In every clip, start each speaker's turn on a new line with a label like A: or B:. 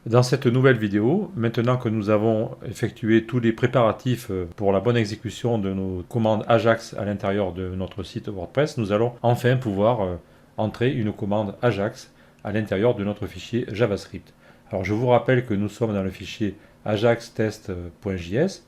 A: Dans cette nouvelle vidéo, maintenant que nous avons effectué tous les préparatifs pour la bonne exécution de nos commandes Ajax à l'intérieur de notre site WordPress, nous allons enfin pouvoir entrer une commande Ajax à l'intérieur de notre fichier JavaScript. Alors je vous rappelle que nous sommes dans le fichier ajaxtest.js.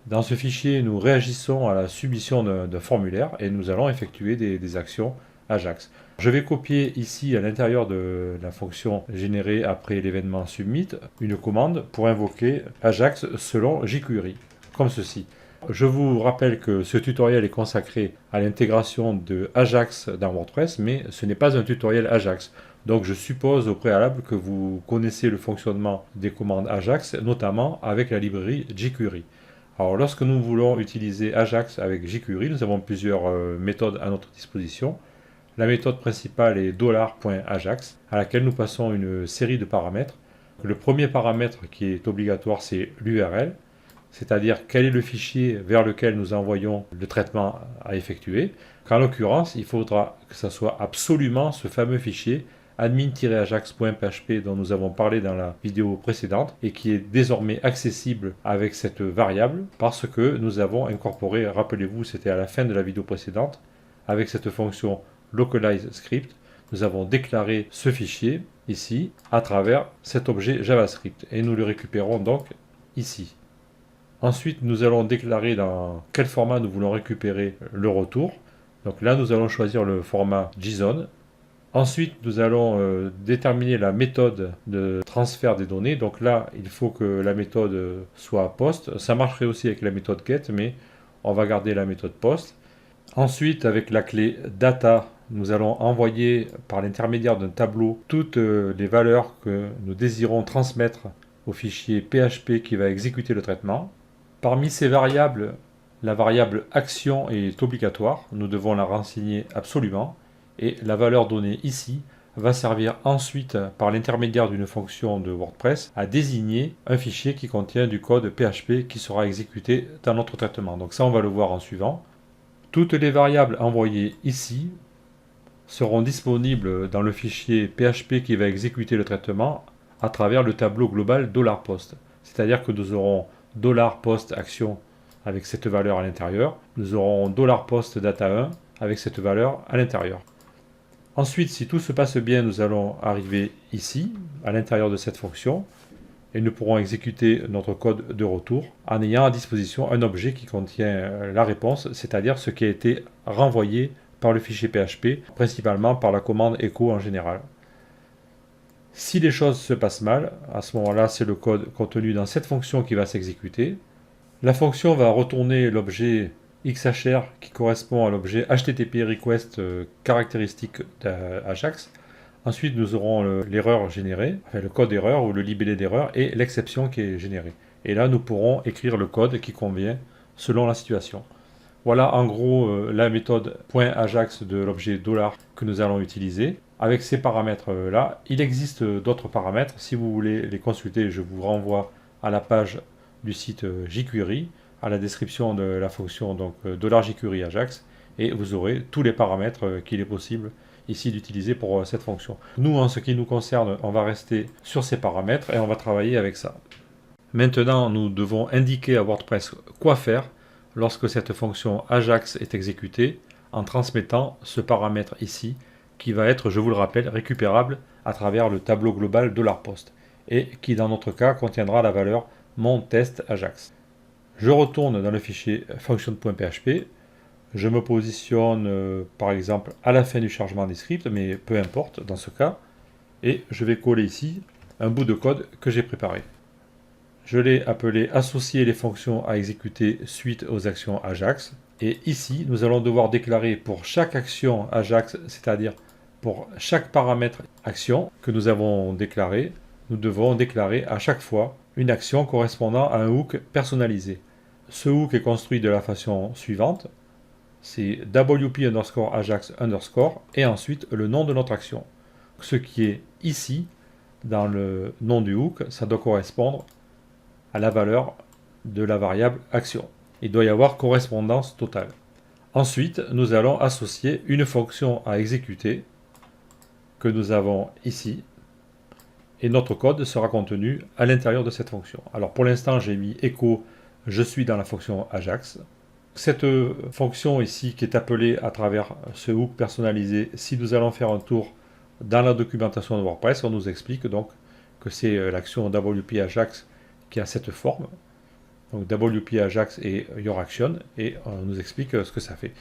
A: Dans ce fichier, nous réagissons à la submission d'un formulaire et nous allons effectuer des actions Ajax. Je vais copier ici à l'intérieur de la fonction générée après l'événement submit une commande pour invoquer Ajax selon jQuery, comme ceci. Je vous rappelle que ce tutoriel est consacré à l'intégration de Ajax dans WordPress, mais ce n'est pas un tutoriel Ajax. Donc je suppose au préalable que vous connaissez le fonctionnement des commandes Ajax, notamment avec la librairie jQuery. Alors lorsque nous voulons utiliser Ajax avec jQuery, nous avons plusieurs méthodes à notre disposition. La méthode principale est $.ajax, à laquelle nous passons une série de paramètres. Le premier paramètre qui est obligatoire, c'est l'URL, c'est-à-dire quel est le fichier vers lequel nous envoyons le traitement à effectuer. En l'occurrence, il faudra que ce soit absolument ce fameux fichier admin-ajax.php dont nous avons parlé dans la vidéo précédente et qui est désormais accessible avec cette variable parce que nous avons incorporé, rappelez-vous, c'était à la fin de la vidéo précédente, avec cette fonction localize script, nous avons déclaré ce fichier ici à travers cet objet JavaScript et nous le récupérons donc ici. Ensuite, nous allons déclarer dans quel format nous voulons récupérer le retour. Donc là, nous allons choisir le format JSON. Ensuite, nous allons déterminer la méthode de transfert des données. Donc là, il faut que la méthode soit post. Ça marcherait aussi avec la méthode get, mais on va garder la méthode post. Ensuite, avec la clé data, nous allons envoyer par l'intermédiaire d'un tableau toutes les valeurs que nous désirons transmettre au fichier PHP qui va exécuter le traitement. Parmi ces variables, la variable action est obligatoire. Nous devons la renseigner absolument. Et la valeur donnée ici va servir ensuite, par l'intermédiaire d'une fonction de WordPress, à désigner un fichier qui contient du code PHP qui sera exécuté dans notre traitement. Donc ça, on va le voir en suivant. Toutes les variables envoyées ici seront disponibles dans le fichier PHP qui va exécuter le traitement à travers le tableau global $post. C'est-à-dire que nous aurons $post action avec cette valeur à l'intérieur. Nous aurons $post data 1 avec cette valeur à l'intérieur. Ensuite, si tout se passe bien, nous allons arriver ici, à l'intérieur de cette fonction, et nous pourrons exécuter notre code de retour en ayant à disposition un objet qui contient la réponse, c'est-à-dire ce qui a été renvoyé par le fichier PHP, principalement par la commande echo en général. Si les choses se passent mal, à ce moment-là, c'est le code contenu dans cette fonction qui va s'exécuter. La fonction va retourner l'objet XHR qui correspond à l'objet HTTP request caractéristique d'Ajax. Ensuite, nous aurons l'erreur générée, enfin le code erreur ou le libellé d'erreur et l'exception qui est générée. Et là, nous pourrons écrire le code qui convient selon la situation. Voilà en gros la méthode .ajax de l'objet $ que nous allons utiliser. Avec ces paramètres-là, il existe d'autres paramètres. Si vous voulez les consulter, je vous renvoie à la page du site jQuery, à la description de la fonction donc $jQuery Ajax, et vous aurez tous les paramètres qu'il est possible ici d'utiliser pour cette fonction. Nous, en ce qui nous concerne, on va rester sur ces paramètres et on va travailler avec ça. Maintenant, nous devons indiquer à WordPress quoi faire lorsque cette fonction Ajax est exécutée en transmettant ce paramètre ici qui va être, je vous le rappelle, récupérable à travers le tableau global $post et qui dans notre cas contiendra la valeur mon test Ajax. Je retourne dans le fichier function.php, je me positionne par exemple à la fin du chargement des scripts, mais peu importe dans ce cas, et je vais coller ici un bout de code que j'ai préparé. Je l'ai appelé associer les fonctions à exécuter suite aux actions Ajax, et ici nous allons devoir déclarer pour chaque action Ajax, c'est-à-dire pour chaque paramètre action que nous avons déclaré, nous devons déclarer à chaque fois une action correspondant à un hook personnalisé. Ce hook est construit de la façon suivante, c'est wp_ajax_ et ensuite le nom de notre action. Ce qui est ici, dans le nom du hook, ça doit correspondre à la valeur de la variable action. Il doit y avoir correspondance totale. Ensuite, nous allons associer une fonction à exécuter que nous avons ici et notre code sera contenu à l'intérieur de cette fonction. Alors pour l'instant, j'ai mis echo, je suis dans la fonction Ajax. Cette fonction ici qui est appelée à travers ce hook personnalisé, si nous allons faire un tour dans la documentation de WordPress, on nous explique donc que c'est l'action WP Ajax qui a cette forme. Donc WP Ajax et Your Action, et on nous explique ce que ça fait.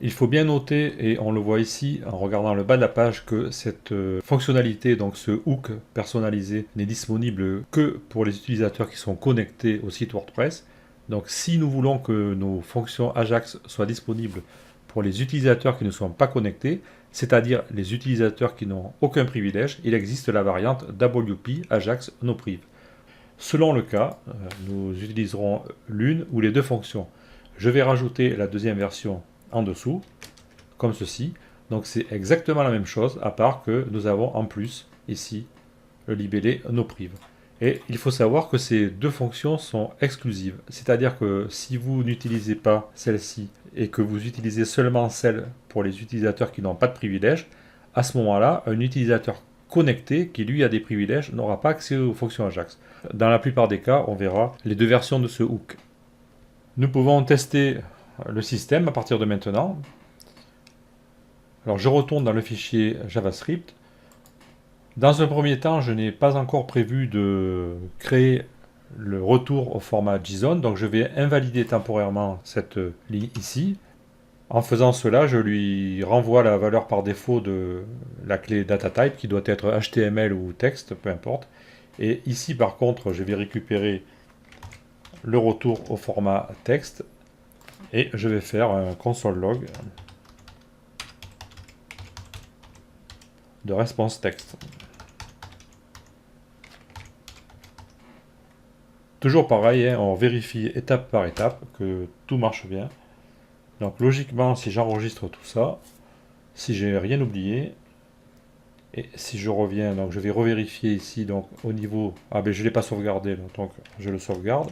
A: Il faut bien noter, et on le voit ici en regardant le bas de la page, que cette fonctionnalité, donc ce hook personnalisé, n'est disponible que pour les utilisateurs qui sont connectés au site WordPress. Donc si nous voulons que nos fonctions Ajax soient disponibles pour les utilisateurs qui ne sont pas connectés, c'est-à-dire les utilisateurs qui n'ont aucun privilège, il existe la variante WP Ajax No Priv. Selon le cas, nous utiliserons l'une ou les deux fonctions. Je vais rajouter la deuxième version en dessous, comme ceci. Donc c'est exactement la même chose, à part que nous avons en plus, ici, le libellé No Priv. Et il faut savoir que ces deux fonctions sont exclusives. C'est-à-dire que si vous n'utilisez pas celle-ci et que vous utilisez seulement celle pour les utilisateurs qui n'ont pas de privilèges, à ce moment-là, un utilisateur connecté qui lui a des privilèges n'aura pas accès aux fonctions Ajax. Dans la plupart des cas, on verra les deux versions de ce hook. Nous pouvons tester le système à partir de maintenant. Alors je retourne dans le fichier JavaScript. Dans un premier temps, je n'ai pas encore prévu de créer le retour au format JSON, donc je vais invalider temporairement cette ligne ici. En faisant cela, je lui renvoie la valeur par défaut de la clé DataType qui doit être HTML ou texte, peu importe. Et ici par contre, je vais récupérer le retour au format texte et je vais faire un console log de response texte. Toujours pareil, hein, on vérifie étape par étape que tout marche bien. Donc logiquement, si j'enregistre tout ça, si j'ai rien oublié, et si je reviens, donc je vais revérifier ici, donc au niveau, ah ben je ne l'ai pas sauvegardé, donc je le sauvegarde.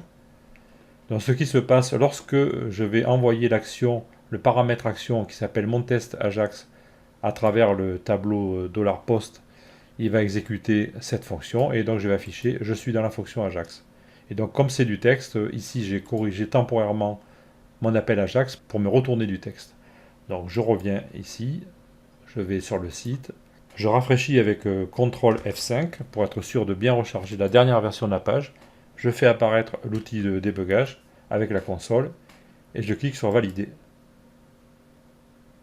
A: Donc ce qui se passe lorsque je vais envoyer l'action, le paramètre action qui s'appelle mon test Ajax à travers le tableau $post, il va exécuter cette fonction et donc je vais afficher je suis dans la fonction Ajax. Et donc comme c'est du texte, ici j'ai corrigé temporairement mon appel Ajax pour me retourner du texte. Donc je reviens ici, je vais sur le site, je rafraîchis avec CTRL F5 pour être sûr de bien recharger la dernière version de la page. Je fais apparaître l'outil de débugage avec la console et je clique sur valider.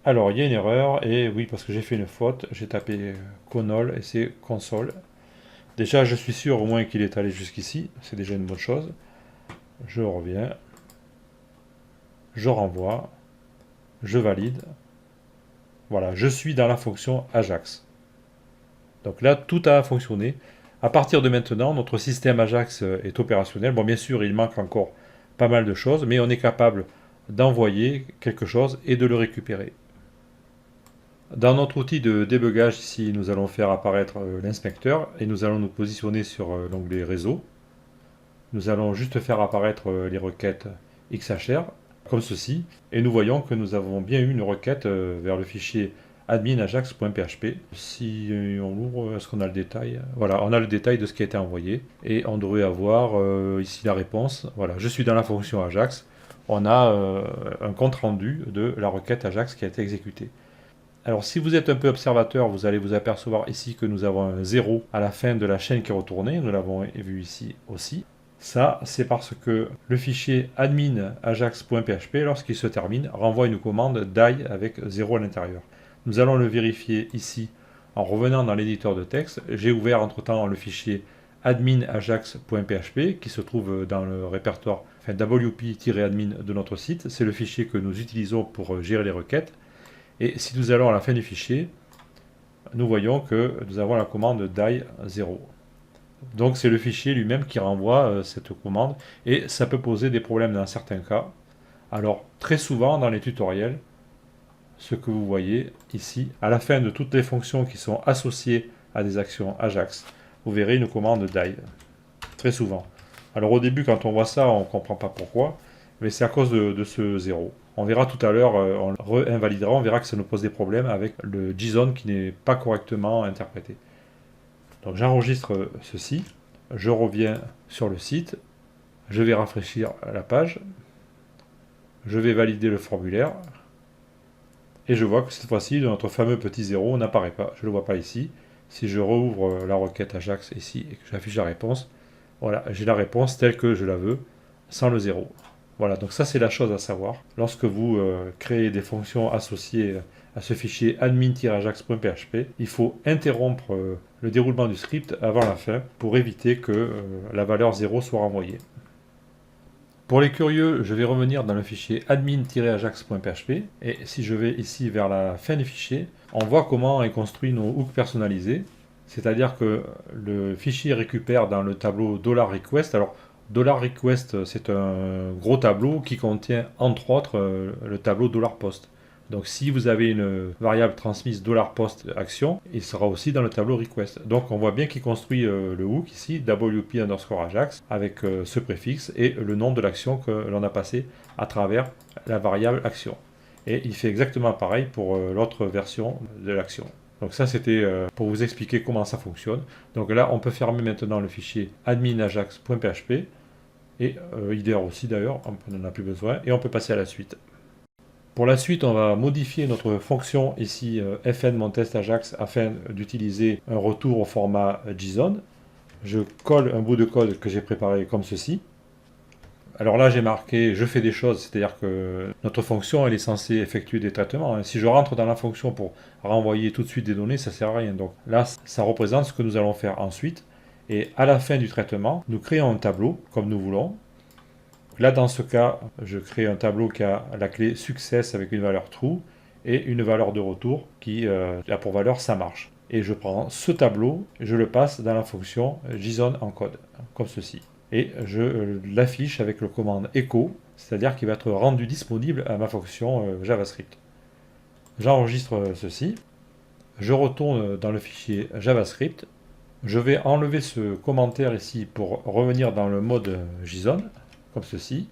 A: Alors il y a une erreur et oui parce que j'ai fait une faute, j'ai tapé CONOL et c'est console. Déjà je suis sûr au moins qu'il est allé jusqu'ici, c'est déjà une bonne chose. Je reviens, je renvoie, je valide. Voilà, je suis dans la fonction Ajax. Donc là tout a fonctionné. À partir de maintenant, notre système Ajax est opérationnel. Bon, bien sûr, il manque encore pas mal de choses, mais on est capable d'envoyer quelque chose et de le récupérer. Dans notre outil de débugage, ici, nous allons faire apparaître l'inspecteur et nous allons nous positionner sur l'onglet réseau. Nous allons juste faire apparaître les requêtes XHR, comme ceci, et nous voyons que nous avons bien eu une requête vers le fichier admin.ajax.php. Si on l'ouvre, est-ce qu'on a le détail? Voilà, on a le détail de ce qui a été envoyé et on devrait avoir ici la réponse. Voilà, je suis dans la fonction Ajax. On a un compte rendu de la requête Ajax qui a été exécutée. Alors si vous êtes un peu observateur, vous allez vous apercevoir ici que nous avons un 0 à la fin de la chaîne qui est retournée. Nous l'avons vu ici aussi. Ça, c'est parce que le fichier admin.ajax.php, lorsqu'il se termine, renvoie une commande die avec 0 à l'intérieur. Nous allons le vérifier ici en revenant dans l'éditeur de texte. J'ai ouvert entre-temps le fichier admin.ajax.php qui se trouve dans le répertoire wp-admin de notre site. C'est le fichier que nous utilisons pour gérer les requêtes. Et si nous allons à la fin du fichier, nous voyons que nous avons la commande die 0. Donc c'est le fichier lui-même qui renvoie cette commande et ça peut poser des problèmes dans certains cas. Alors très souvent dans les tutoriels, ce que vous voyez ici, à la fin de toutes les fonctions qui sont associées à des actions Ajax, vous verrez une commande die, très souvent. Alors au début quand on voit ça, on ne comprend pas pourquoi, mais c'est à cause de ce 0. On verra tout à l'heure, on le re-invalidera, on verra que ça nous pose des problèmes avec le JSON qui n'est pas correctement interprété. Donc j'enregistre ceci, je reviens sur le site, je vais rafraîchir la page, je vais valider le formulaire, et je vois que cette fois-ci, notre fameux petit 0 n'apparaît pas. Je ne le vois pas ici. Si je rouvre la requête Ajax ici et que j'affiche la réponse, voilà, j'ai la réponse telle que je la veux, sans le 0. Voilà, donc ça c'est la chose à savoir. Lorsque vous créez des fonctions associées à ce fichier admin-ajax.php, il faut interrompre le déroulement du script avant la fin pour éviter que la valeur 0 soit renvoyée. Pour les curieux, je vais revenir dans le fichier admin-ajax.php et si je vais ici vers la fin du fichier, on voit comment est construit nos hooks personnalisés. C'est-à-dire que le fichier récupère dans le tableau $request. Alors, $request, c'est un gros tableau qui contient entre autres le tableau $post. Donc si vous avez une variable transmise $post action, il sera aussi dans le tableau request. Donc on voit bien qu'il construit le hook ici, wp_ajax, avec ce préfixe et le nom de l'action que l'on a passé à travers la variable action. Et il fait exactement pareil pour l'autre version de l'action. Donc ça c'était pour vous expliquer comment ça fonctionne. Donc là on peut fermer maintenant le fichier admin-ajax.php et IDER aussi d'ailleurs, on n'en a plus besoin et on peut passer à la suite. Pour la suite, on va modifier notre fonction ici fn mon_test_ajax afin d'utiliser un retour au format JSON. Je colle un bout de code que j'ai préparé comme ceci. Alors là, j'ai marqué je fais des choses, c'est-à-dire que notre fonction elle est censée effectuer des traitements. Si je rentre dans la fonction pour renvoyer tout de suite des données, ça ne sert à rien. Donc là, ça représente ce que nous allons faire ensuite. Et à la fin du traitement, nous créons un tableau comme nous voulons. Là, dans ce cas, je crée un tableau qui a la clé success avec une valeur true et une valeur de retour qui a pour valeur ça marche. Et je prends ce tableau, je le passe dans la fonction JSON encode, comme ceci. Et je l'affiche avec le commande echo, c'est-à-dire qu'il va être rendu disponible à ma fonction JavaScript. J'enregistre ceci, je retourne dans le fichier JavaScript, je vais enlever ce commentaire ici pour revenir dans le mode JSON, comme ceci.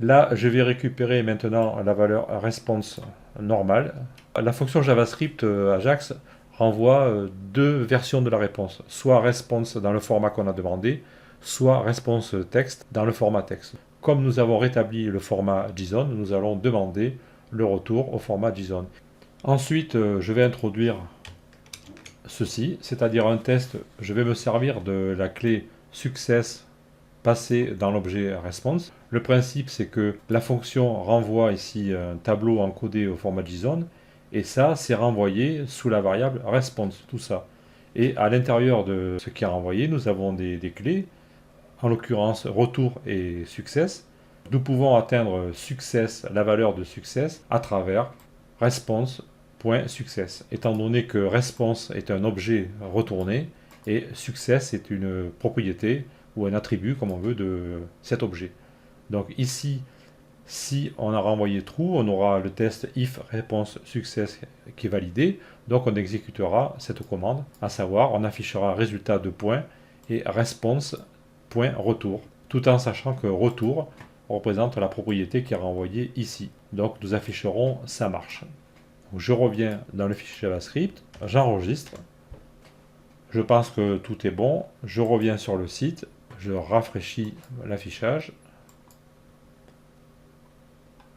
A: Là, je vais récupérer maintenant la valeur response normale. La fonction JavaScript Ajax renvoie deux versions de la réponse, soit response dans le format qu'on a demandé, soit response texte dans le format texte. Comme nous avons rétabli le format JSON, nous allons demander le retour au format JSON. Ensuite, je vais introduire ceci, c'est-à-dire un test. Je vais me servir de la clé success passée dans l'objet response. Le principe, c'est que la fonction renvoie ici un tableau encodé au format JSON, et ça, c'est renvoyé sous la variable response, tout ça. Et à l'intérieur de ce qui est renvoyé, nous avons des clés, en l'occurrence retour et success. Nous pouvons atteindre success, la valeur de success, à travers response.success, étant donné que response est un objet retourné et success est une propriété ou un attribut, comme on veut, de cet objet. Donc ici, si on a renvoyé true, on aura le test if response success qui est validé, donc on exécutera cette commande, à savoir on affichera résultat de point et response.retour, tout en sachant que retour représente la propriété qui est renvoyée ici. Donc nous afficherons ça marche. Donc, je reviens dans le fichier JavaScript, j'enregistre, je pense que tout est bon, je reviens sur le site, je rafraîchis l'affichage,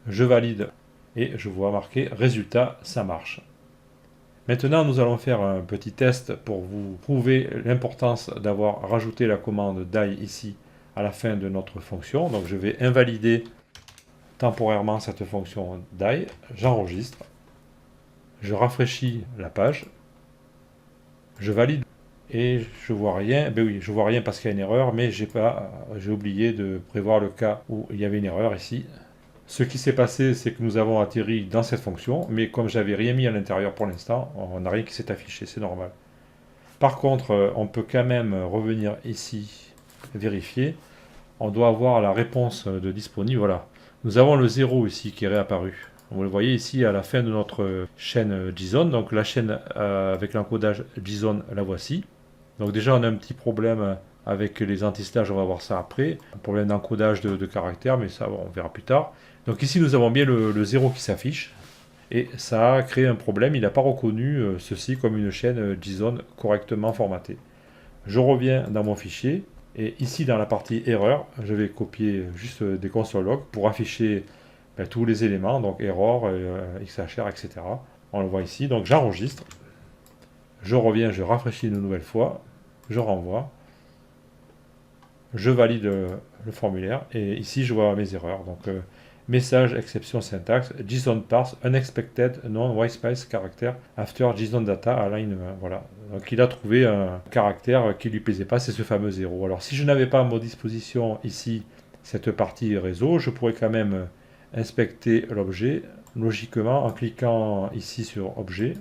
A: je valide et je vois marqué résultat, ça marche. Maintenant, nous allons faire un petit test pour vous prouver l'importance d'avoir rajouté la commande die ici à la fin de notre fonction. Donc je vais invalider temporairement cette fonction die, j'enregistre, je rafraîchis la page, je valide. Et je vois rien, ben oui, je vois rien parce qu'il y a une erreur, mais j'ai oublié de prévoir le cas où il y avait une erreur ici. Ce qui s'est passé, c'est que nous avons atterri dans cette fonction, mais comme j'avais rien mis à l'intérieur pour l'instant, on n'a rien qui s'est affiché, c'est normal. Par contre, on peut quand même revenir ici, vérifier. On doit avoir la réponse de disponible, voilà. Nous avons le 0 ici qui est réapparu. Vous le voyez ici à la fin de notre chaîne JSON, donc la chaîne avec l'encodage JSON, la voici. Donc déjà on a un petit problème avec les anti-slash, on va voir ça après. Un problème d'encodage de caractères, mais ça on verra plus tard. Donc ici nous avons bien le 0 qui s'affiche. Et ça a créé un problème, il n'a pas reconnu ceci comme une chaîne JSON correctement formatée. Je reviens dans mon fichier et ici dans la partie erreur, je vais copier juste des console log pour afficher tous les éléments, donc error, XHR, etc. On le voit ici, donc j'enregistre, je reviens, je rafraîchis une nouvelle fois, je renvoie, je valide le formulaire et ici je vois mes erreurs. Donc message, exception, syntaxe, JSON parse, unexpected, non-whitespace character after JSON data align. Voilà. Donc il a trouvé un caractère qui lui plaisait pas, c'est ce fameux 0. Alors si je n'avais pas à ma disposition ici cette partie réseau, je pourrais quand même inspecter l'objet. Logiquement, en cliquant ici sur objet,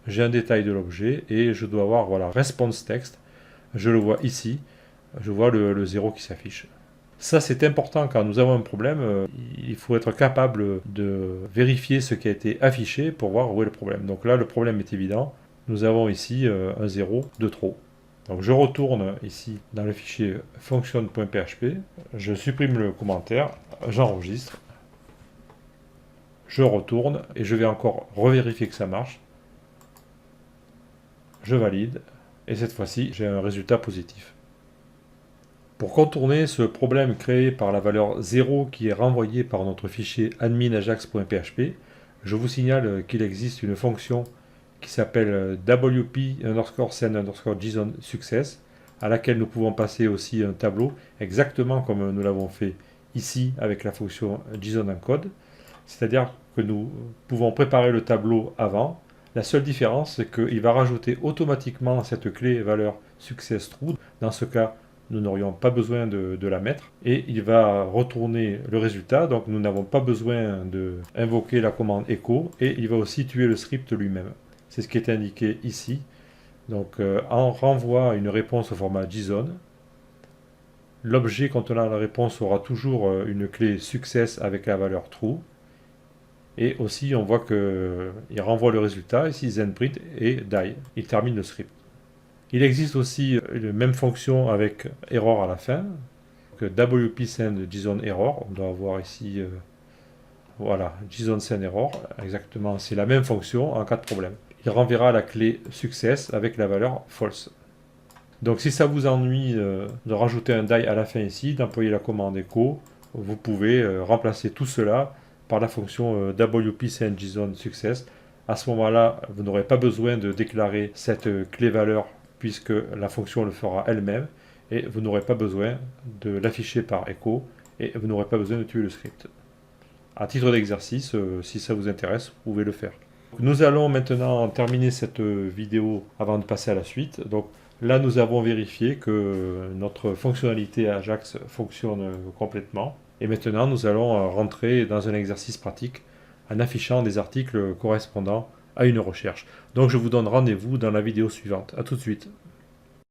A: j'ai un détail de l'objet et je dois voir voilà, response text. Je le vois ici, je vois le 0 qui s'affiche. Ça, c'est important quand nous avons un problème. Il faut être capable de vérifier ce qui a été affiché pour voir où est le problème. Donc là, le problème est évident. Nous avons ici un 0 de trop. Donc je retourne ici dans le fichier function.php. Je supprime le commentaire. J'enregistre. Je retourne et je vais encore revérifier que ça marche. Je valide. Et cette fois-ci, j'ai un résultat positif. Pour contourner ce problème créé par la valeur 0 qui est renvoyée par notre fichier admin.ajax.php, je vous signale qu'il existe une fonction qui s'appelle wp_send_json success, à laquelle nous pouvons passer aussi un tableau, exactement comme nous l'avons fait ici avec la fonction JSON encode. C'est-à-dire que nous pouvons préparer le tableau avant. La seule différence, c'est qu'il va rajouter automatiquement cette clé valeur success true. Dans ce cas, nous n'aurions pas besoin de la mettre et il va retourner le résultat, donc nous n'avons pas besoin d'invoquer la commande echo et il va aussi tuer le script lui-même. C'est ce qui est indiqué ici. Donc on renvoie une réponse au format JSON. L'objet contenant la réponse aura toujours une clé success avec la valeur true. Et aussi on voit qu'il renvoie le résultat, ici zenprint et die. Il termine le script. Il existe aussi une même fonction avec error à la fin, que wp send JSON error. On doit avoir ici, voilà, JSON send error. Exactement, c'est la même fonction en cas de problème. Il renverra la clé success avec la valeur false. Donc si ça vous ennuie de rajouter un die à la fin ici, d'employer la commande echo, vous pouvez remplacer tout cela par la fonction wp send JSON success. À ce moment-là, vous n'aurez pas besoin de déclarer cette clé valeur puisque la fonction le fera elle-même et vous n'aurez pas besoin de l'afficher par echo et vous n'aurez pas besoin de tuer le script. À titre d'exercice, si ça vous intéresse, vous pouvez le faire. Nous allons maintenant terminer cette vidéo avant de passer à la suite. Donc là, nous avons vérifié que notre fonctionnalité Ajax fonctionne complètement. Et maintenant, nous allons rentrer dans un exercice pratique en affichant des articles correspondant à une recherche. Donc je vous donne rendez-vous dans la vidéo suivante. A tout de suite.